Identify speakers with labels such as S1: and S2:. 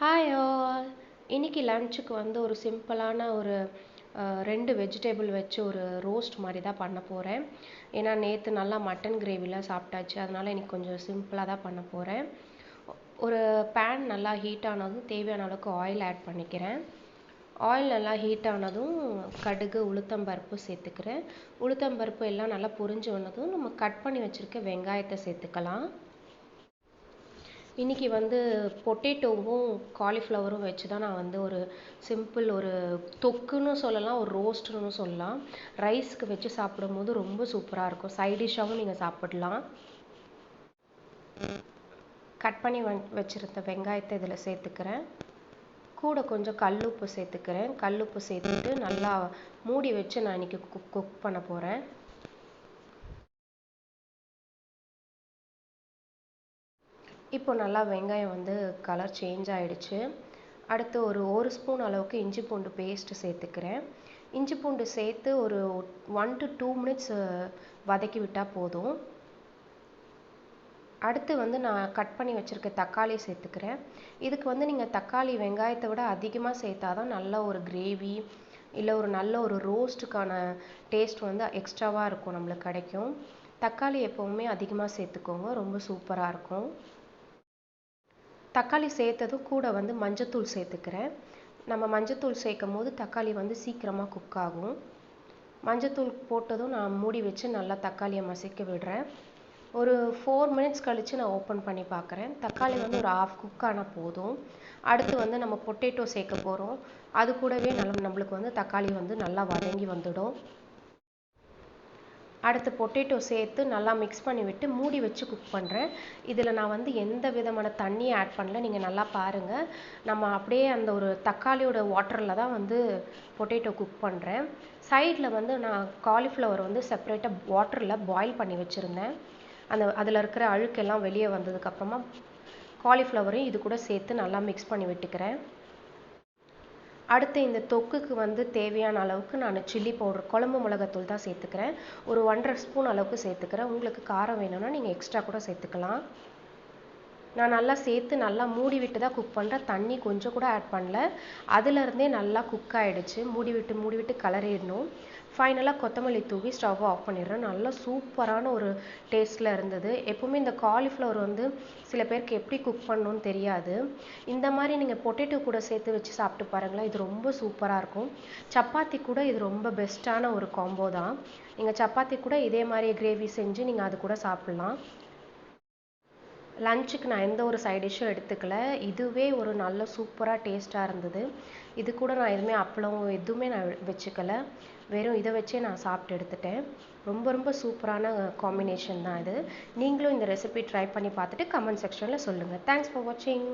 S1: Hi all. இன்னைக்கு லஞ்சுக்கு வந்து ஒரு சிம்பிளான ஒரு 2 வெஜிடபிள் வச்சு ஒரு ரோஸ்ட் மாதிரி தான் பண்ண போகிறேன். ஏன்னா நேற்று நல்லா மட்டன் கிரேவிலாம் சாப்பிட்டாச்சு, அதனால இன்னைக்கு கொஞ்சம் சிம்பிளாக தான் பண்ண போகிறேன். ஒரு பேன் நல்லா ஹீட் ஆனதும் தேவையான அளவுக்கு ஆயில் ஆட் பண்ணிக்கிறேன். ஆயில் நல்லா ஹீட் ஆனதும் கடுகு உளுத்தம்பருப்பு சேர்த்துக்கிறேன். உளுத்தம்பருப்பு எல்லாம் நல்லா பொரிஞ்சு வந்ததும் நம்ம கட் பண்ணி வச்சுருக்க வெங்காயத்தை சேர்த்துக்கலாம். இன்றைக்கி வந்து பொட்டேட்டோவும் காலிஃப்ளவரும் வச்சு தான் நான் வந்து ஒரு சிம்பிள் ஒரு தொக்குன்னு சொல்லலாம், ஒரு ரோஸ்ட்டுன்னு சொல்லலாம். ரைஸ்க்கு வச்சு சாப்பிடும்போது ரொம்ப சூப்பராக இருக்கும். சைட் டிஷ்ஷாகவும் நீங்கள் சாப்பிடலாம். கட் பண்ணி வச்சுருந்த வெங்காயத்தை இதில் சேர்த்துக்கிறேன். கூட கொஞ்சம் கல்லுப்பு சேர்த்துக்கிறேன். கல்லுப்பு சேர்த்துட்டு நல்லா மூடி வச்சு நான் இன்றைக்கி குக் பண்ண போகிறேன். இப்போ நல்லா வெங்காயம் வந்து கலர் சேஞ்ச் ஆகிடுச்சு. அடுத்து ஒரு ஸ்பூன் அளவுக்கு இஞ்சி பூண்டு பேஸ்ட்டு சேர்த்துக்கிறேன். இஞ்சி பூண்டு சேர்த்து ஒரு 1 to 2 மினிட்ஸ் வதக்கி விட்டால் போதும். அடுத்து வந்து நான் கட் பண்ணி வச்சுருக்க தக்காளி சேர்த்துக்கிறேன். இதுக்கு வந்து நீங்கள் தக்காளி வெங்காயத்தை விட அதிகமாக சேர்த்தா தான் நல்ல ஒரு கிரேவி இல்லை ஒரு நல்ல ஒரு ரோஸ்ட்டுக்கான டேஸ்ட் வந்து எக்ஸ்ட்ராவாக இருக்கும், நம்மளுக்கு கிடைக்கும். தக்காளி எப்போவுமே அதிகமாக சேர்த்துக்கோங்க, ரொம்ப சூப்பராக இருக்கும். தக்காளி சேர்த்ததும் கூட வந்து மஞ்சத்தூள் சேர்த்துக்கிறேன். நம்ம மஞ்சத்தூள் சேர்க்கும் போது தக்காளி வந்து சீக்கிரமாக குக் ஆகும். மஞ்சத்தூள் போட்டதும் நான் மூடி வச்சு நல்லா தக்காளியை மசிக்க விடுறேன். ஒரு 4 மினிட்ஸ் கழித்து நான் ஓப்பன் பண்ணி பார்க்குறேன். தக்காளி வந்து ஒரு ஹாஃப் குக் ஆனால் போதும். அடுத்து வந்து நம்ம பொட்டேட்டோ சேர்க்க போகிறோம். அது கூடவே நம்மளுக்கு வந்து தக்காளி வந்து நல்லா வதங்கி வந்துடும். அடுத்து பொட்டேட்டோ சேர்த்து நல்லா மிக்ஸ் பண்ணி விட்டு மூடி வச்சு குக் பண்ணுறேன். இதில் நான் வந்து எந்த விதமான தண்ணியும் ஆட் பண்ணல. நீங்கள் நல்லா பாருங்கள். நம்ம அப்படியே அந்த ஒரு தக்காளியோட வாட்டரில் தான் வந்து பொட்டேட்டோ குக் பண்ணுறேன். சைடில் வந்து நான் காலிஃப்ளவர் வந்து செப்பரேட்டாக வாட்டரில் பாயில் பண்ணி வச்சுருந்தேன். அதில் இருக்கிற அழுக்கெல்லாம் வெளியே வந்ததுக்கப்புறமா காலிஃப்ளவரையும் இது கூட சேர்த்து நல்லா மிக்ஸ் பண்ணி விட்டுக்கிறேன். அடுத்து இந்த தொக்குக்கு வந்து தேவையான அளவுக்கு நான் சில்லி பவுடர், குழம்பு மிளகாத்தூள் தான் சேர்த்துக்கிறேன். ஒரு 1.5 ஸ்பூன் அளவுக்கு சேர்த்துக்கிறேன். உங்களுக்கு காரம் வேணும்னா நீங்கள் எக்ஸ்ட்ரா கூட சேர்த்துக்கலாம். நான் நல்லா சேர்த்து நல்லா மூடி விட்டு தான் குக் பண்ணுறேன். தண்ணி கொஞ்சம் கூட ஆட் பண்ணல. அதுலேருந்தே நல்லா குக் ஆகிடுச்சு. மூடி விட்டு கலரிடணும். ஃபைனலாக கொத்தமல்லி தூவி ஸ்டவ் ஆஃப் பண்ணிடுறேன். நல்லா சூப்பரான ஒரு டேஸ்ட்டில் இருந்தது. எப்போவுமே இந்த காலிஃப்ளவர் வந்து சில பேருக்கு எப்படி குக் பண்ணணும்னு தெரியாது. இந்த மாதிரி நீங்கள் பொட்டேட்டோ கூட சேர்த்து வச்சு சாப்பிட்டு பாருங்களேன், இது ரொம்ப சூப்பராக இருக்கும். சப்பாத்தி கூட இது ரொம்ப பெஸ்ட்டான ஒரு காம்போ தான். நீங்கள் சப்பாத்தி கூட இதே மாதிரி கிரேவி செஞ்சு நீங்கள் அது கூட சாப்பிட்லாம். லஞ்சுக்கு நான் எந்த ஒரு சைட் டிஷ்ஷும் எடுத்துக்கல. இதுவே ஒரு நல்ல சூப்பராக டேஸ்ட்டாக இருந்தது. இது கூட நான் எதுவுமே அப்பளம் எதுவுமே நான் வச்சுக்கல. வெறும் இதை வச்சே நான் சாப்பிட்டு எடுத்துட்டேன். ரொம்ப ரொம்ப சூப்பரான காம்பினேஷன் தான் இது. நீங்களும் இந்த ரெசிபி ட்ரை பண்ணி பார்த்துட்டு கமெண்ட் செக்ஷனில் சொல்லுங்கள். தேங்க்ஸ் ஃபார் வாட்சிங்.